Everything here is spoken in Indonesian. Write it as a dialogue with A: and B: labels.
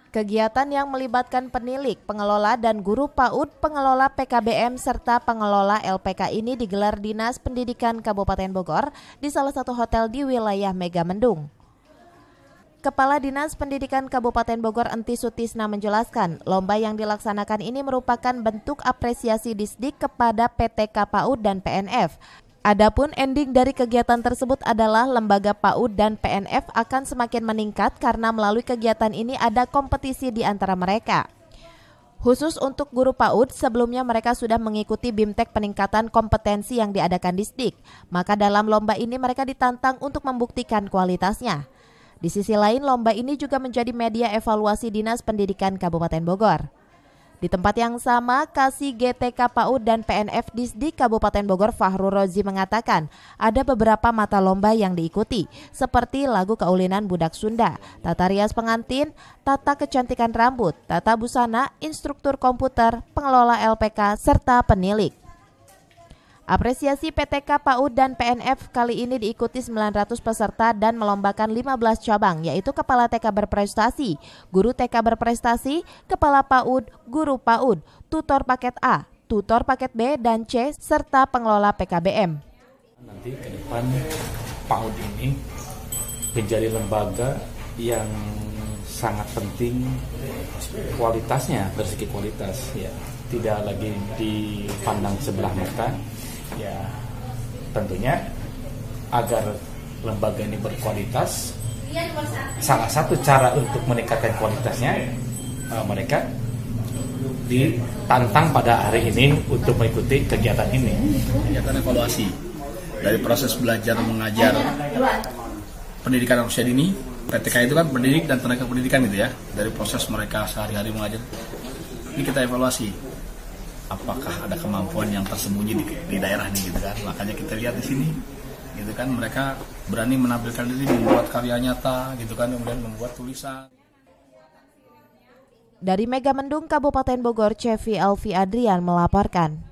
A: Kegiatan yang melibatkan penilik, pengelola, dan guru PAUD, pengelola PKBM, serta pengelola LPK ini digelar Dinas Pendidikan Kabupaten Bogor di salah satu hotel di wilayah Megamendung. Kepala Dinas Pendidikan Kabupaten Bogor Enti Sutisna menjelaskan, lomba yang dilaksanakan ini merupakan bentuk apresiasi Disdik kepada PTK PAUD dan PNF. Adapun ending dari kegiatan tersebut adalah lembaga PAUD dan PNF akan semakin meningkat karena melalui kegiatan ini ada kompetisi di antara mereka. Khusus untuk guru PAUD, sebelumnya mereka sudah mengikuti BIMTEK peningkatan kompetensi yang diadakan Disdik. Maka dalam lomba ini mereka ditantang untuk membuktikan kualitasnya. Di sisi lain, lomba ini juga menjadi media evaluasi Dinas Pendidikan Kabupaten Bogor. Di tempat yang sama, Kasih GTK PAUD dan PNF Disdik Kabupaten Bogor Fahrul Rozi mengatakan ada beberapa mata lomba yang diikuti, seperti lagu keulinan budak Sunda, tata rias pengantin, tata kecantikan rambut, tata busana, instruktur komputer, pengelola LPK, serta penilik. Apresiasi PTK PAUD dan PNF kali ini diikuti 900 peserta dan melombakan 15 cabang, yaitu Kepala TK berprestasi, Guru TK berprestasi, Kepala PAUD, Guru PAUD, Tutor Paket A, Tutor Paket B dan C, serta Pengelola PKBM.
B: Nanti ke depan PAUD ini menjadi lembaga yang sangat penting kualitasnya, dari segi kualitas, ya, tidak lagi dipandang sebelah mata. Ya, tentunya agar lembaga ini berkualitas, salah satu cara untuk meningkatkan kualitasnya, mereka ditantang pada hari ini untuk mengikuti kegiatan ini.
C: Kegiatan evaluasi dari proses belajar mengajar pendidikan usia dini. PTK itu kan pendidik dan tenaga pendidikan gitu ya. Dari proses mereka sehari-hari mengajar, ini kita evaluasi. Apakah ada kemampuan yang tersembunyi di daerah nih gitu kan. Makanya kita lihat di sini gitu kan, mereka berani menampilkan diri, membuat karya nyata gitu kan, kemudian membuat tulisan.
A: Dari Megamendung Kabupaten Bogor, Cevi Alfi Adrian melaporkan.